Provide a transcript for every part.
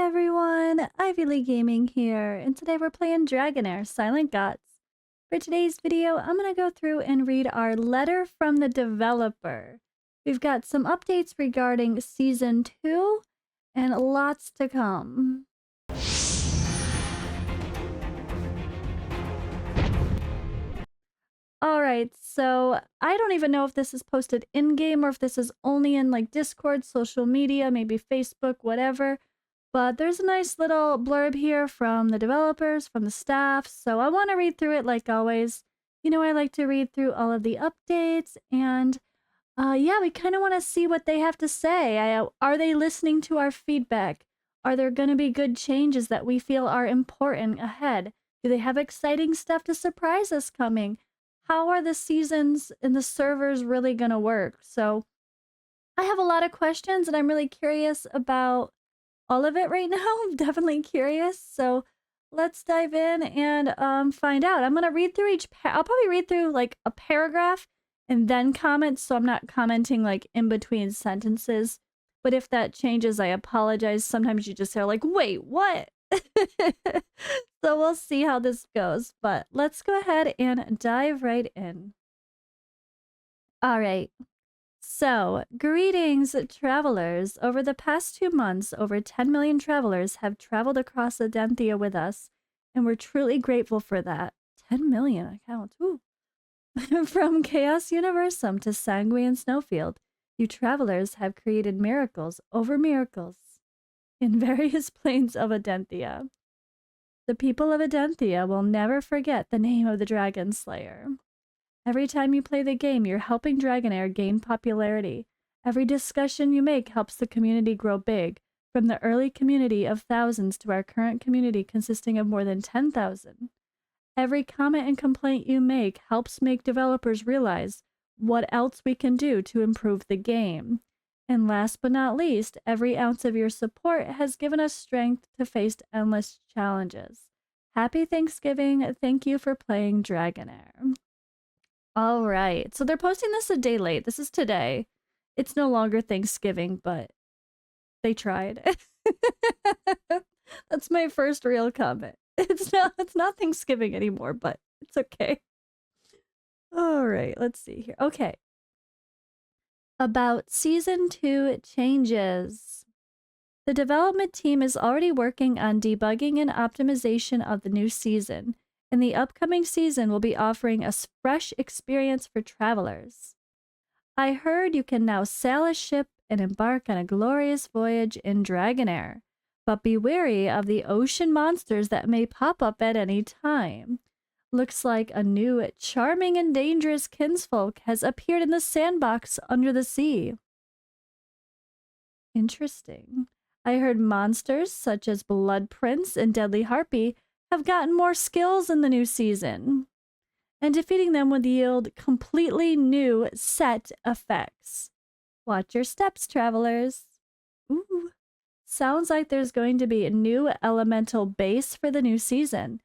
everyone, Ivy Lee Gaming here, and today we're playing Dragonheir Silent Gods. For today's video, I'm going to go through and read our letter from the developer. We've got some updates regarding Season 2, and lots to come. Alright, so I don't even know if this is posted in-game or if this is only in like Discord, social media, maybe Facebook, whatever. But there's a nice little blurb here from the developers, from the staff, so I want to read through it like always. You know, I like to read through all of the updates, and yeah, we kind of want to see what they have to say. Are they listening to our feedback? Are there going to be good changes that we feel are important ahead? Do they have exciting stuff to surprise us coming? How are the seasons and the servers really going to work? So I have a lot of questions, and I'm really curious about all of it right now. I'm definitely curious. So let's dive in and find out. I'm going to read through I'll probably read through like a paragraph and then comment, so I'm not commenting like in between sentences. But if that changes, I apologize. Sometimes you just are like, wait, what? So we'll see how this goes. But let's go ahead and dive right in. All right. So, greetings, travelers. Over the past 2 months, over 10 million travelers have traveled across Adenthia with us, and we're truly grateful for that. 10 million, I count. Ooh. From Chaos Universum to Sanguine Snowfield, you travelers have created miracles over miracles in various planes of Adenthia. The people of Adenthia will never forget the name of the Dragon Slayer. Every time you play the game, you're helping Dragonheir gain popularity. Every discussion you make helps the community grow big, from the early community of thousands to our current community consisting of more than 10,000. Every comment and complaint you make helps make developers realize what else we can do to improve the game. And last but not least, every ounce of your support has given us strength to face endless challenges. Happy Thanksgiving. Thank you for playing Dragonheir. All right. So they're posting this a day late. This is today. It's no longer Thanksgiving, but they tried. That's my first real comment. It's not Thanksgiving anymore, but it's okay. All right, let's see here. Okay. About Season 2 changes. The development team is already working on debugging and optimization of the new season, and the upcoming season will be offering a fresh experience for travelers. I heard you can now sail a ship and embark on a glorious voyage in Dragonheir, but be wary of the ocean monsters that may pop up at any time. Looks like a new, charming and dangerous kinsfolk has appeared in the sandbox under the sea. Interesting. I heard monsters such as Blood Prince and Deadly Harpy have gotten more skills in the new season, and defeating them would yield completely new set effects. Watch your steps, travelers. Ooh. Sounds like there's going to be a new elemental base for the new season.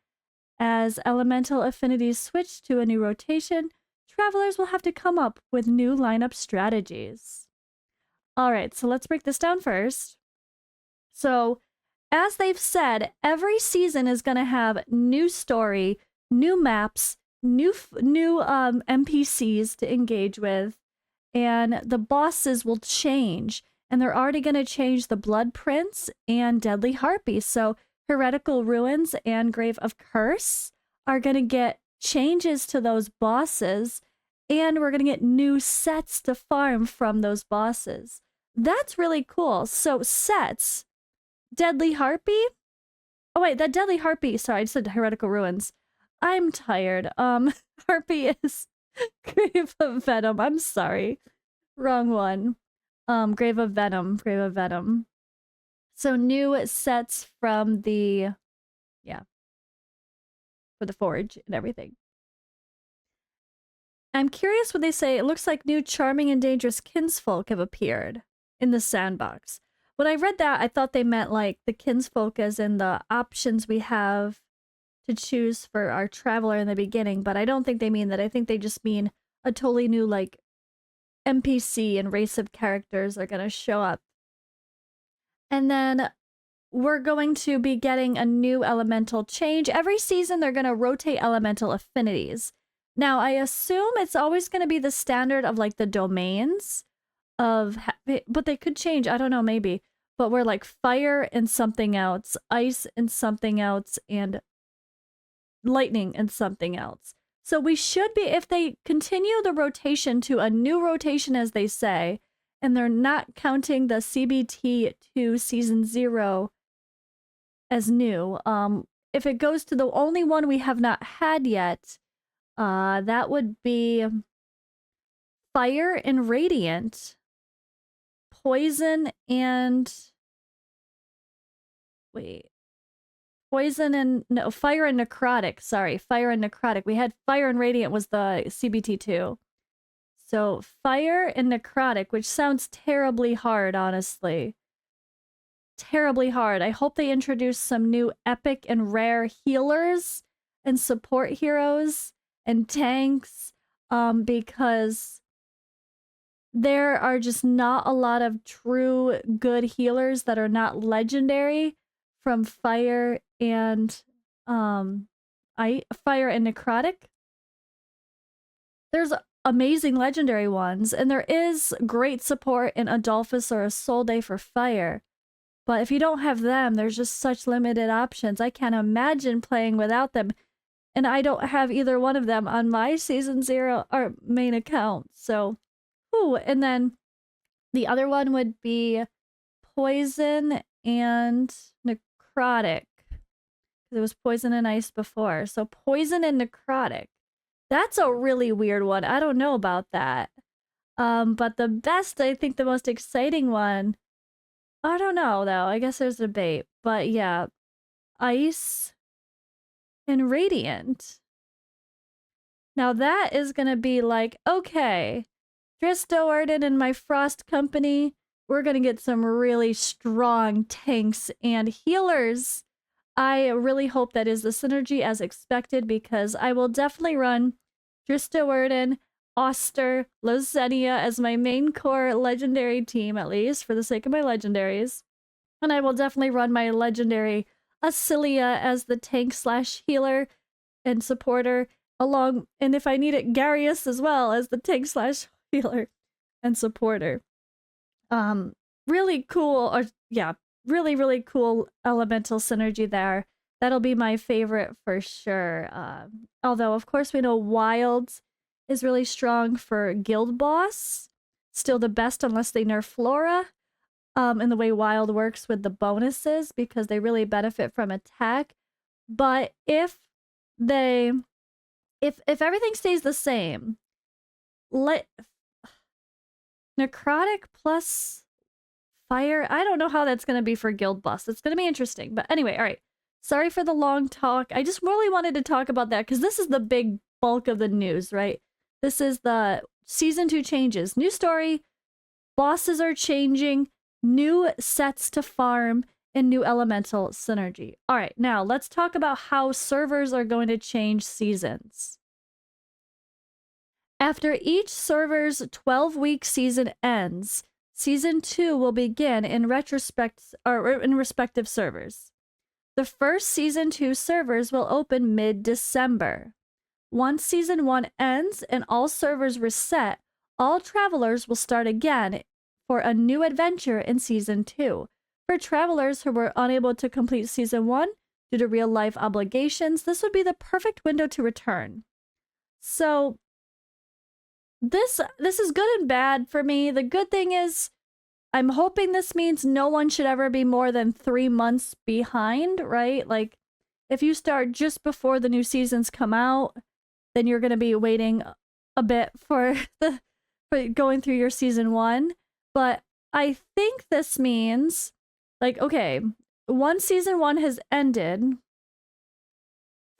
As elemental affinities switch to a new rotation, travelers will have to come up with new lineup strategies. All right, so let's break this down first. So, as they've said, every season is going to have new story, new maps, new NPCs to engage with, and the bosses will change. And they're already going to change the Blood Prince and Deadly Harpy. So Heretical Ruins and Grave of Curse are going to get changes to those bosses, and we're going to get new sets to farm from those bosses. That's really cool. So sets, Deadly Harpy. Oh wait, that Deadly Harpy. Sorry, I just said Heretical Ruins. I'm tired. Harpy is Grave of Venom. I'm sorry. Wrong one. Grave of Venom. Grave of Venom. So new sets from the, yeah, for the Forge and everything. I'm curious what they say. It looks like new charming and dangerous kinsfolk have appeared in the sandbox. When I read that, I thought they meant like the kinsfolk as in the options we have to choose for our traveler in the beginning, but I don't think they mean that. I think they just mean a totally new like NPC and race of characters are going to show up. And then we're going to be getting a new elemental change. Every season, they're going to rotate elemental affinities. Now, I assume it's always going to be the standard of like the domains of, but they could change. I don't know, maybe. But we're like fire and something else, ice and something else, and lightning and something else. So we should be, if they continue the rotation to a new rotation, as they say, and they're not counting the CBT2 Season 0 as new, if it goes to the only one we have not had yet, that would be fire and radiant, poison and... Wait. Poison and... No, fire and necrotic. Sorry, fire and necrotic. We had fire and radiant was the CBT2. So fire and necrotic, which sounds terribly hard, honestly. Terribly hard. I hope they introduce some new epic and rare healers and support heroes and tanks, because there are just not a lot of true good healers that are not legendary from fire and fire and necrotic. There's amazing legendary ones, and there is great support in Adolphus or a Soul Day for fire. But if you don't have them, there's just such limited options. I can't imagine playing without them. And I don't have either one of them on my Season 0 or main account. So, ooh, and then the other one would be poison and necrotic. There was poison and ice before. So poison and necrotic. That's a really weird one. I don't know about that. But the best, I think the most exciting one, I don't know though. I guess there's a debate. But yeah, ice and radiant. Now that is going to be like, okay, Dristo Arden and my Frost Company, we're going to get some really strong tanks and healers. I really hope that is the synergy as expected, because I will definitely run Dristo Arden, Oster, Lozenia as my main core legendary team, at least for the sake of my legendaries. And I will definitely run my legendary Asilia as the tank / healer and supporter, along, and if I need it, Garius as well as the tank / healer and supporter. Really cool, or yeah, really cool elemental synergy there. That'll be my favorite for sure. Although, of course, we know Wild is really strong for Guild Boss. Still the best unless they nerf Flora. And the way Wild works with the bonuses, because they really benefit from attack. But if everything stays the same, necrotic plus fire, I don't know how that's going to be for Guild Boss. It's going to be interesting. But anyway, all right. Sorry for the long talk. I just really wanted to talk about that because this is the big bulk of the news, right? This is the Season 2 changes. New story, bosses are changing, new sets to farm, and new elemental synergy. All right, now let's talk about how servers are going to change seasons. After each server's 12-week season ends, Season 2 will begin in respective servers. The first Season 2 servers will open mid-December. Once Season 1 ends and all servers reset, all travelers will start again for a new adventure in Season 2. For travelers who were unable to complete Season 1 due to real-life obligations, this would be the perfect window to return. So this is good and bad for me. The good thing is, I'm hoping this means no one should ever be more than 3 months behind, right? Like, if you start just before the new seasons come out, then you're going to be waiting a bit for going through your Season 1. But I think this means, like, okay, once Season 1 has ended,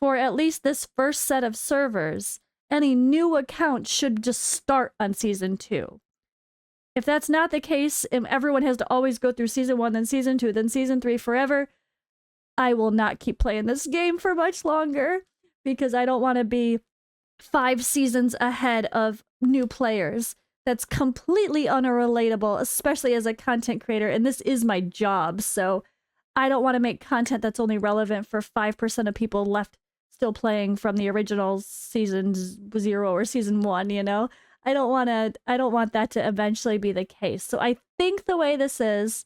for at least this first set of servers, any new account should just start on Season 2. If that's not the case, and everyone has to always go through Season 1, then Season 2, then Season 3 forever, I will not keep playing this game for much longer, because I don't want to be 5 seasons ahead of new players. That's completely unrelatable, especially as a content creator, and this is my job, so I don't want to make content that's only relevant for 5% of people left still playing from the original season 0 or season 1, you know? I don't want that to eventually be the case. So I think the way this is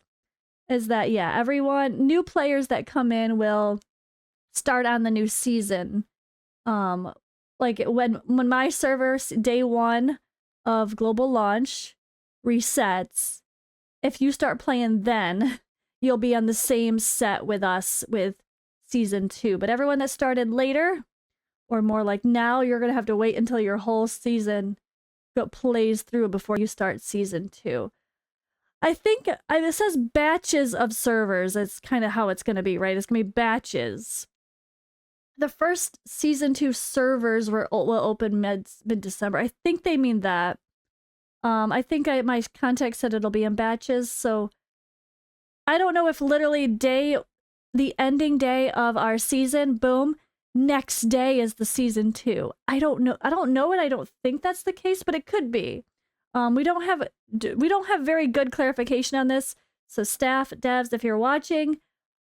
that, yeah, new players that come in will start on the new season. Like when my server day 1 of global launch resets, if you start playing then, you'll be on the same set with us with season 2. But everyone that started later, or more like now, you're going to have to wait until your whole season plays through before you start season 2. I think it says batches of servers. That's kind of how it's going to be, right? It's going to be batches. The first season 2 servers will open mid-December. I think they mean that. I think my contact said it'll be in batches, so I don't know if literally the ending day of our season, boom, next day is the season 2. I don't know and I don't think that's the case, but it could be. We don't have very good clarification on this. So staff, devs, if you're watching,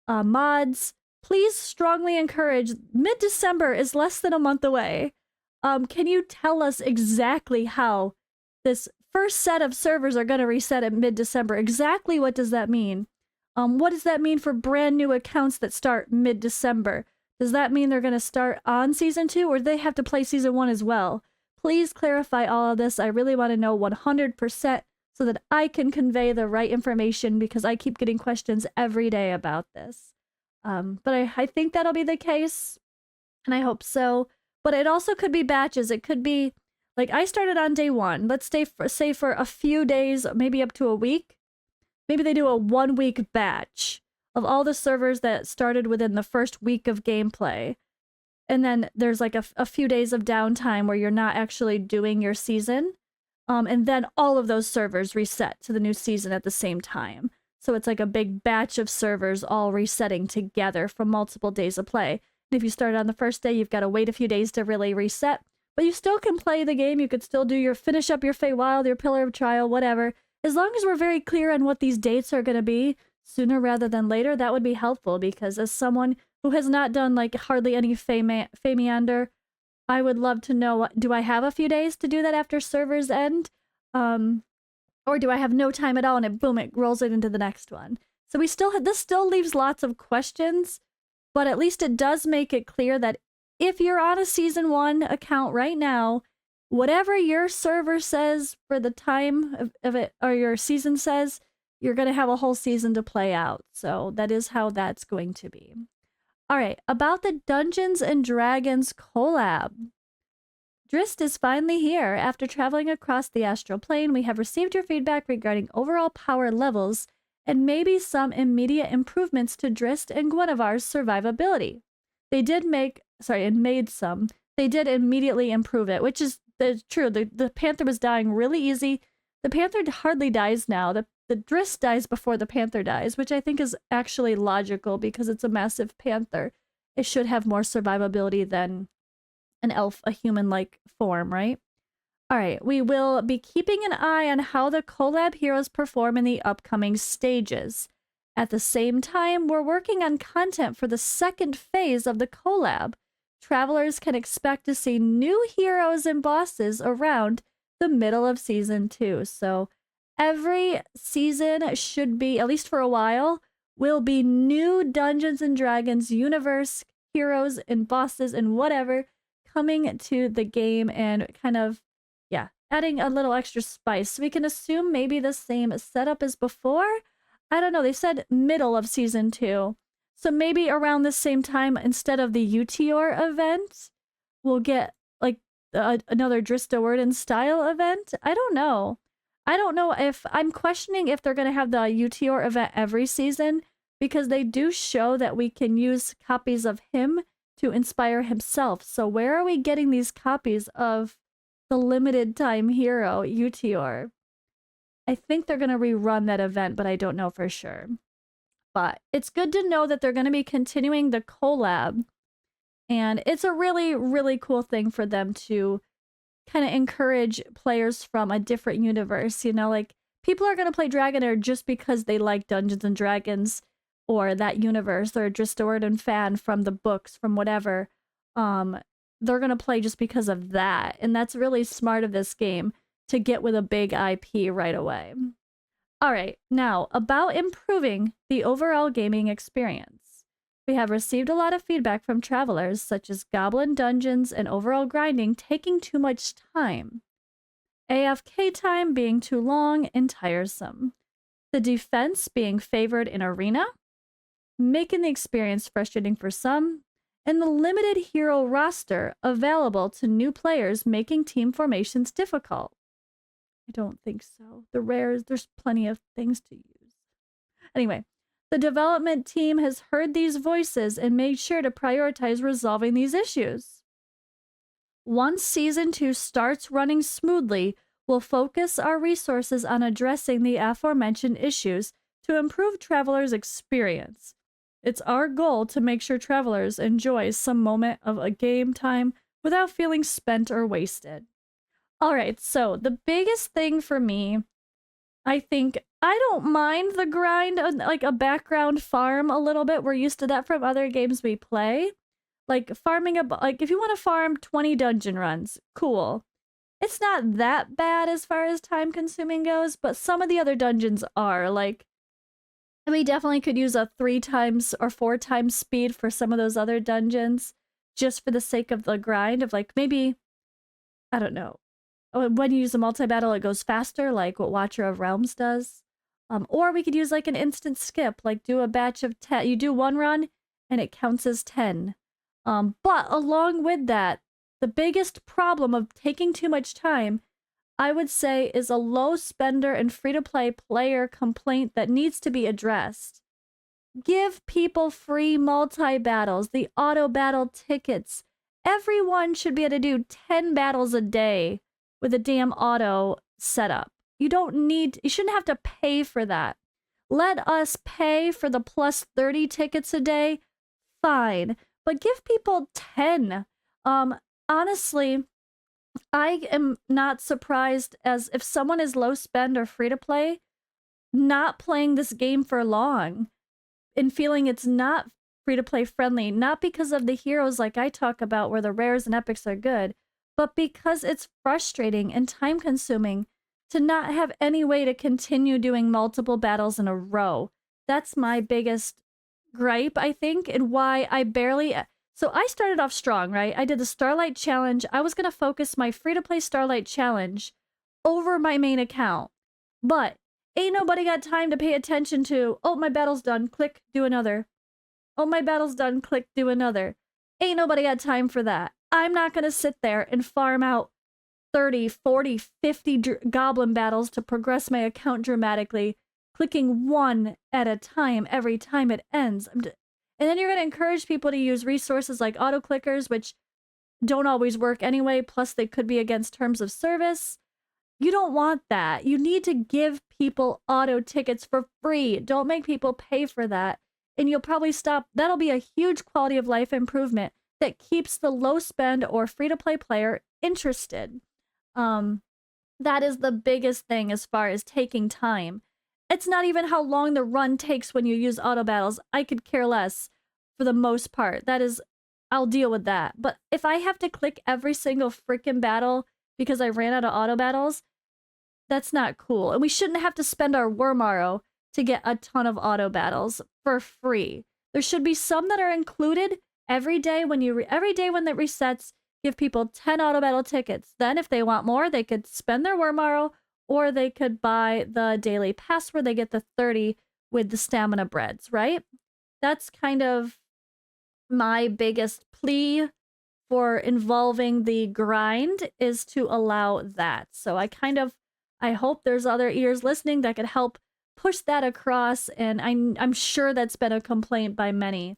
mods, please strongly encourage. Mid-December is less than a month away. Can you tell us exactly how this first set of servers are going to reset at mid-December? Exactly what does that mean? What does that mean for brand new accounts that start mid-December? Does that mean they're going to start on season 2, or do they have to play season 1 as well? Please clarify all of this. I really want to know 100% so that I can convey the right information, because I keep getting questions every day about this. But I think that'll be the case, and I hope so. But it also could be batches. It could be, like, I started on day 1. Let's say for a few days, maybe up to a week. Maybe they do a 1-week batch of all the servers that started within the first week of gameplay. And then there's like a few days of downtime where you're not actually doing your season. And then all of those servers reset to the new season at the same time. So it's like a big batch of servers all resetting together from multiple days of play. And if you start on the first day, you've got to wait a few days to really reset. But you still can play the game. You could still finish up your Feywild, your Pillar of Trial, whatever. As long as we're very clear on what these dates are going to be, sooner rather than later, that would be helpful, because as someone who has not done like hardly any Feymeander, I would love to know, do I have a few days to do that after servers end? Or do I have no time at all and it rolls it into the next one? So this still leaves lots of questions, but at least it does make it clear that if you're on a season 1 account right now, whatever your server says for the time of it, or your season says, you're going to have a whole season to play out. So that is how that's going to be. All right, about the Dungeons and Dragons collab. Drizzt is finally here. After traveling across the astral plane, we have received your feedback regarding overall power levels and maybe some immediate improvements to Drizzt and Guinevere's survivability. They did immediately improve it, which is true. The Panther was dying really easy. The Panther hardly dies now. The Drizzt dies before the Panther dies, which I think is actually logical because it's a massive Panther. It should have more survivability than an elf, a human-like form, right? All right, we will be keeping an eye on how the collab heroes perform in the upcoming stages. At the same time, we're working on content for the second phase of the collab. Travelers can expect to see new heroes and bosses around the middle of season 2. So every season should be, at least for a while, will be new Dungeons and Dragons universe heroes and bosses and whatever coming to the game and kind of, yeah, adding a little extra spice. We can assume maybe the same setup as before. I don't know. They said middle of season 2. So maybe around the same time, instead of the UTR event, we'll get like another Drista Word and Style event. I don't know. I'm questioning if they're going to have the UTR event every season, because they do show that we can use copies of him to inspire himself. So where are we getting these copies of the limited time hero UTR? I think they're going to rerun that event, but I don't know for sure. But it's good to know that they're going to be continuing the collab. And it's a really, really cool thing for them to kind of encourage players from a different universe. You know, like, people are going to play Dragonheir just because they like Dungeons and Dragons. or that universe, or just a Jordan fan from the books, from whatever, they're going to play just because of that. And that's really smart of this game to get with a big IP right away. All right, now about improving the overall gaming experience. We have received a lot of feedback from travelers, such as goblin dungeons and overall grinding taking too much time, AFK time being too long and tiresome, the defense being favored in arena, making the experience frustrating for some, and the limited hero roster available to new players making team formations difficult. I don't think so. The rares, there's plenty of things to use. Anyway, the development team has heard these voices and made sure to prioritize resolving these issues. Once Season 2 starts running smoothly, we'll focus our resources on addressing the aforementioned issues to improve travelers' experience. It's our goal to make sure travelers enjoy some moment of a game time without feeling spent or wasted. All right, so the biggest thing for me, I think I don't mind the grind, like a background farm a little bit. We're used to that from other games we play. Like farming, like if you want to farm 20 dungeon runs, cool. It's not that bad as far as time consuming goes, but some of the other dungeons are. Like, we definitely could use a 3 times or 4 times speed for some of those other dungeons, just for the sake of the grind of like maybe, I don't know, when you use a multi-battle, it goes faster, like what Watcher of Realms does. Or we could use like an instant skip, like do a batch of 10. You do 1 run, and it counts as 10. But along with that, the biggest problem of taking too much time, I would say, is a low spender and free-to-play player complaint that needs to be addressed. Give people free multi-battles, the auto-battle tickets. Everyone should be able to do 10 battles a day with a damn auto setup. You shouldn't have to pay for that. Let us pay for the plus 30 tickets a day, fine. But give people 10. Honestly, I am not surprised as if someone is low spend or free to play, not playing this game for long and feeling it's not free to play friendly, not because of the heroes like I talk about where the rares and epics are good, but because it's frustrating and time consuming to not have any way to continue doing multiple battles in a row. That's my biggest gripe, I think, and why I barely... So I started off strong, right? I did the Starlight Challenge. I was going to focus my free-to-play Starlight Challenge over my main account. But ain't nobody got time to pay attention to, oh, my battle's done, click, do another. Oh, my battle's done, click, do another. Ain't nobody got time for that. I'm not going to sit there and farm out 30, 40, 50 goblin battles to progress my account dramatically, clicking 1 at a time every time it ends. And then you're going to encourage people to use resources like auto clickers, which don't always work anyway, plus they could be against terms of service. You don't want that. You need to give people auto tickets for free. Don't make people pay for that. And you'll probably stop. That'll be a huge quality of life improvement that keeps the low spend or free-to-play player interested. That is the biggest thing as far as taking time. It's not even how long the run takes when you use auto battles. I could care less for the most part. That is, I'll deal with that. But if I have to click every single freaking battle because I ran out of auto battles, that's not cool. And we shouldn't have to spend our worm arrow to get a ton of auto battles for free. There should be some that are included every day when every day when that resets. Give people 10 auto battle tickets. Then if they want more, they could spend their worm arrow, or they could buy the daily pass where they get the 30 with the stamina breads, right? That's kind of my biggest plea for involving the grind, is to allow that. So I hope there's other ears listening that could help push that across, and I'm sure that's been a complaint by many.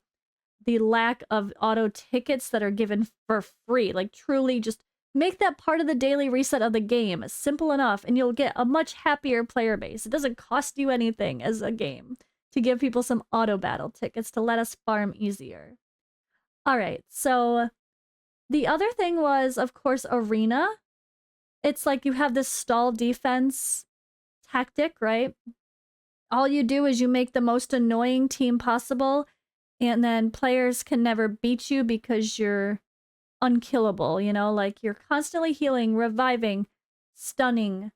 The lack of auto tickets that are given for free. Like, truly just make that part of the daily reset of the game. Simple enough, and you'll get a much happier player base. It doesn't cost you anything as a game to give people some auto battle tickets to let us farm easier. All right, so the other thing was, of course, arena. It's like you have this stall defense tactic, right? all you do is you make the most annoying team possible, and then players can never beat you because you're unkillable, you know, like you're constantly healing, reviving, stunning,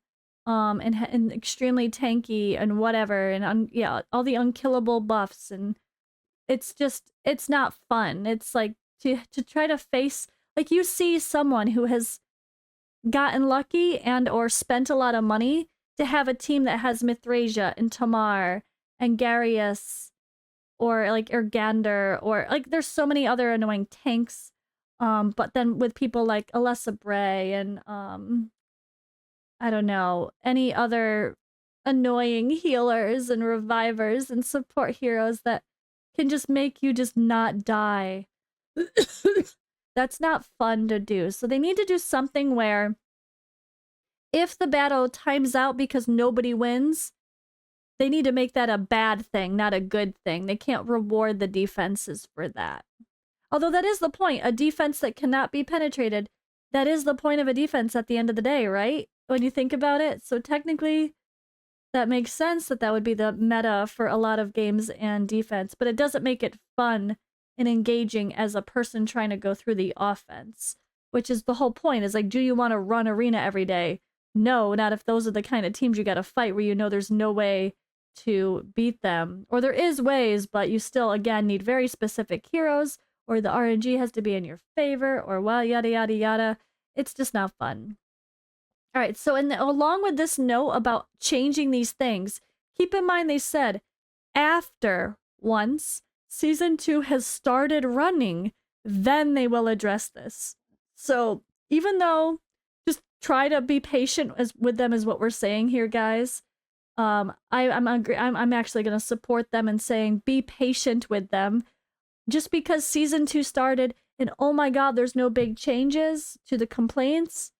and extremely tanky and whatever, and yeah, all the unkillable buffs, and it's not fun. It's like to try to face, like, you see someone who has gotten lucky and or spent a lot of money to have a team that has Mithrasia and Tamar and Garius or like Ergander, or like there's so many other annoying tanks. But then with people like Alessa Bray and I don't know, any other annoying healers and revivers and support heroes that can just make you just not die. That's not fun to do. So they need to do something where if the battle times out because nobody wins, they need to make that a bad thing, not a good thing. They can't reward the defenses for that. Although that is the point. A defense that cannot be penetrated, that is the point of a defense at the end of the day, right? When you think about it. So technically, that makes sense that would be the meta for a lot of games and defense, but it doesn't make it fun and engaging as a person trying to go through the offense, which is the whole point. Is like, do you want to run arena every day? No, not if those are the kind of teams you got to fight where you know there's no way to beat them. Or there is ways, but you still, again, need very specific heroes, or the RNG has to be in your favor, or well, yada, yada, yada. It's just not fun. All right, so along with this note about changing these things, keep in mind they said after once Season 2 has started running, then they will address this. So even though, just try to be patient with them is what we're saying here, guys. I'm actually going to support them in saying be patient with them. Just because Season 2 started and oh my god, there's no big changes to the complaints,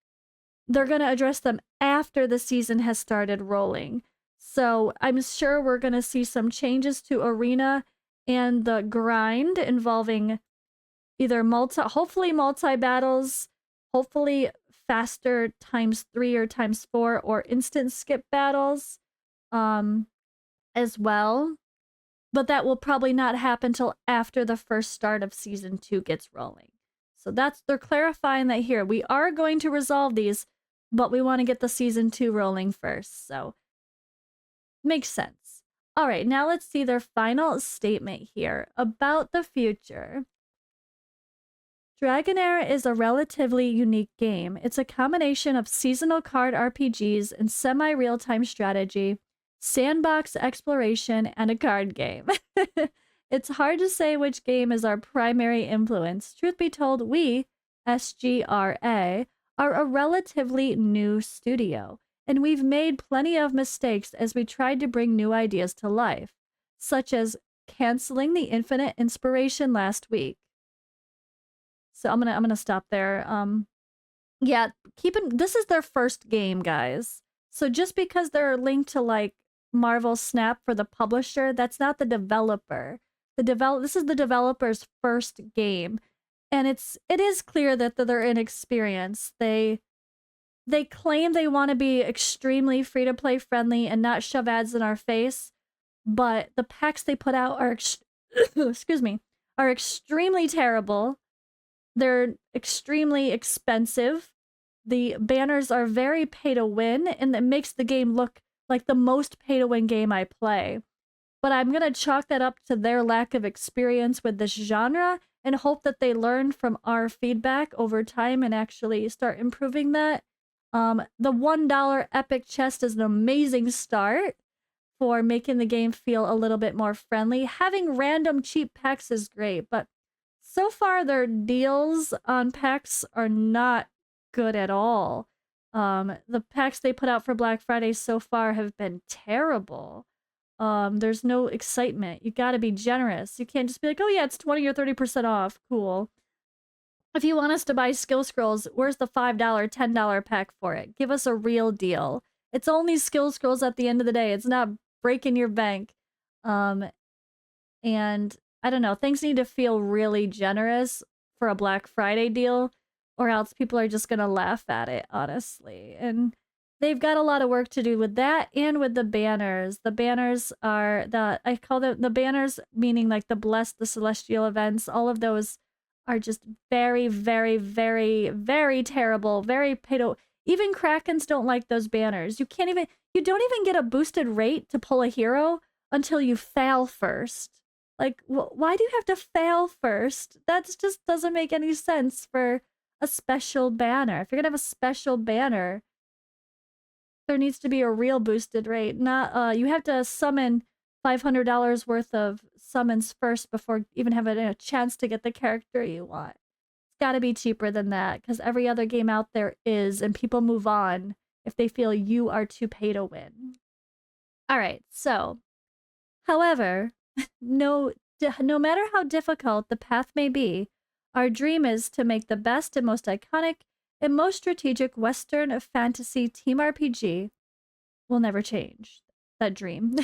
they're going to address them after the season has started rolling. So I'm sure we're going to see some changes to Arena and the grind involving either hopefully multi-battles, hopefully faster ×3 or ×4 or instant skip battles as well. But that will probably not happen till after the first start of Season 2 gets rolling. So they're clarifying that here. We are going to resolve these, but we want to get the Season 2 rolling first. So makes sense. All right, now let's see their final statement here about the future. Dragonheir is a relatively unique game. It's a combination of seasonal card RPGs and semi-real-time strategy, sandbox exploration, and a card game. It's hard to say which game is our primary influence. Truth be told, we, SGRA, are a relatively new studio, and we've made plenty of mistakes as we tried to bring new ideas to life, such as canceling the Infinite Inspiration last week. So I'm gonna stop there. Yeah, this is their first game, guys. So just because they're linked to like Marvel Snap for the publisher, that's not the developer. This is the developer's first game, and it is clear that they're inexperienced. They claim they want to be extremely free-to-play friendly and not shove ads in our face, but the packs they put out are excuse me, are extremely terrible. They're extremely expensive. The banners are very pay-to-win, and it makes the game look like the most pay-to-win game I play. But I'm going to chalk that up to their lack of experience with this genre and hope that they learn from our feedback over time and actually start improving that. The $1 Epic Chest is an amazing start for making the game feel a little bit more friendly. Having random cheap packs is great, but so far their deals on packs are not good at all. The packs they put out for Black Friday so far have been terrible. There's no excitement. You gotta be generous. You can't just be like, oh yeah, it's 20 or 30% off. Cool. If you want us to buy skill scrolls, where's the $5, $10 pack for it? Give us a real deal. It's only skill scrolls at the end of the day. It's not breaking your bank. And I don't know, things need to feel really generous for a Black Friday deal, or else people are just gonna laugh at it, honestly. And they've got a lot of work to do with that and with the banners. The banners are I call them the banners, meaning like the blessed, the celestial events. All of those are just very, very, very, very terrible. Very pedo. Even Krakens don't like those banners. You don't even get a boosted rate to pull a hero until you fail first. Like, why do you have to fail first? That just doesn't make any sense for a special banner. If you're gonna have a special banner, there needs to be a real boosted rate. Not you have to summon $500 worth of summons first before even having a chance to get the character you want. It's got to be cheaper than that because every other game out there is, and people move on if they feel you are too pay to win. All right, so, however, no matter how difficult the path may be, our dream is to make the best and most iconic and most strategic Western fantasy team RPG. Will never change that dream.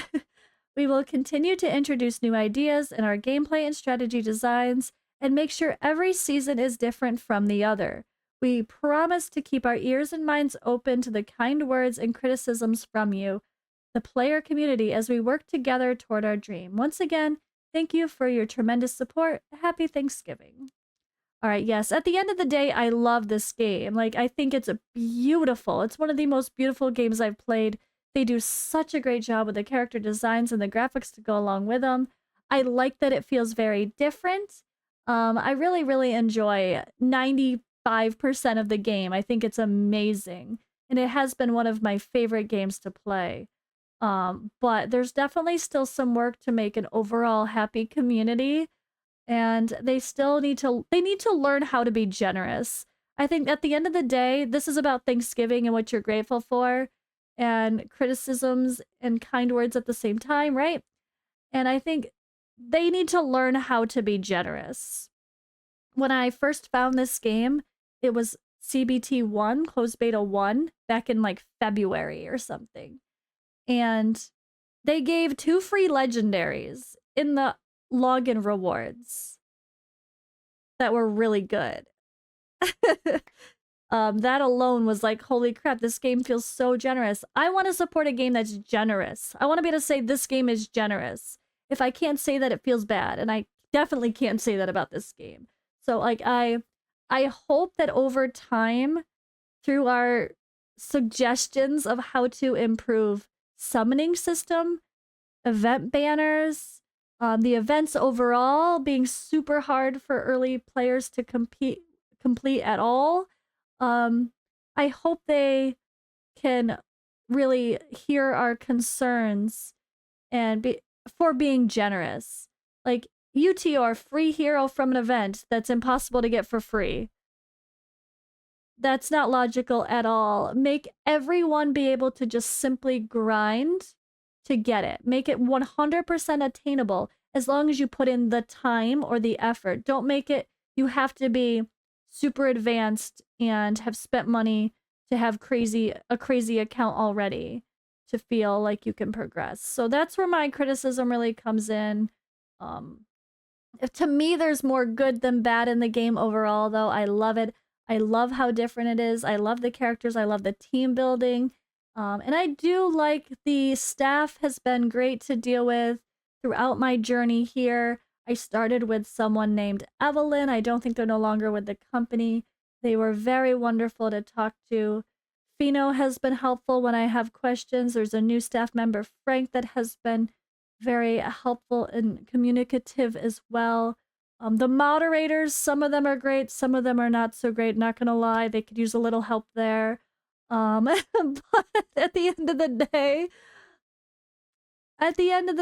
We will continue to introduce new ideas in our gameplay and strategy designs and make sure every season is different from the other. We promise to keep our ears and minds open to the kind words and criticisms from you, the player community, as we work together toward our dream. Once again, thank you for your tremendous support. Happy Thanksgiving. All right, yes, at the end of the day, I love this game. Like, I think it's beautiful. It's one of the most beautiful games I've played. They do such a great job with the character designs and the graphics to go along with them. I like that it feels very different. I really, really enjoy 95% of the game. I think it's amazing. And it has been one of my favorite games to play. But there's definitely still some work to make an overall happy community. And they still need to learn how to be generous. I think at the end of the day, this is about Thanksgiving and what you're grateful for, and criticisms and kind words at the same time, right? And I think they need to learn how to be generous. When I first found this game, it was CBT 1, closed beta 1, back in like February or something. And they gave 2 free legendaries in the login rewards that were really good. That alone was like, holy crap, this game feels so generous. I want to support a game that's generous. I want to be able to say this game is generous. If I can't say that, it feels bad, and I definitely can't say that about this game. So like I hope that over time, through our suggestions of how to improve summoning system, event banners, the events overall being super hard for early players to complete at all. I hope they can really hear our concerns and for being generous. Like, UTR, free hero from an event that's impossible to get for free. That's not logical at all. Make everyone be able to just simply grind to get it. Make it 100% attainable as long as you put in the time or the effort. Don't make it you have to be super advanced and have spent money to have a crazy account already to feel like you can progress. So that's where my criticism really comes in. To me, there's more good than bad in the game overall, though. I love it. I love how different it is. I love the characters. I love the team building. And I do like the staff has been great to deal with throughout my journey here. I started with someone named Evelyn. I don't think they're no longer with the company. They were very wonderful to talk to. Fino has been helpful when I have questions. There's a new staff member, Frank, that has been very helpful and communicative as well. The moderators, some of them are great, some of them are not so great, not gonna lie. They could use a little help there. But at the end of the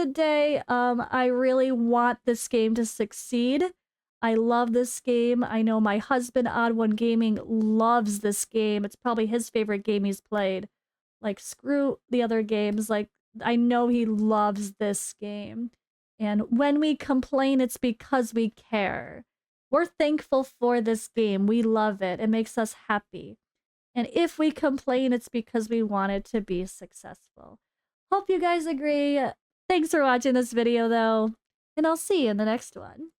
day, I really want this game to succeed. I love this game. I know my husband, Odd One Gaming, loves this game. It's probably his favorite game he's played. Like, screw the other games. Like, I know he loves this game. And when we complain, it's because we care. We're thankful for this game. We love it. It makes us happy. And if we complain, it's because we want it to be successful. Hope you guys agree. Thanks for watching this video, though. And I'll see you in the next one.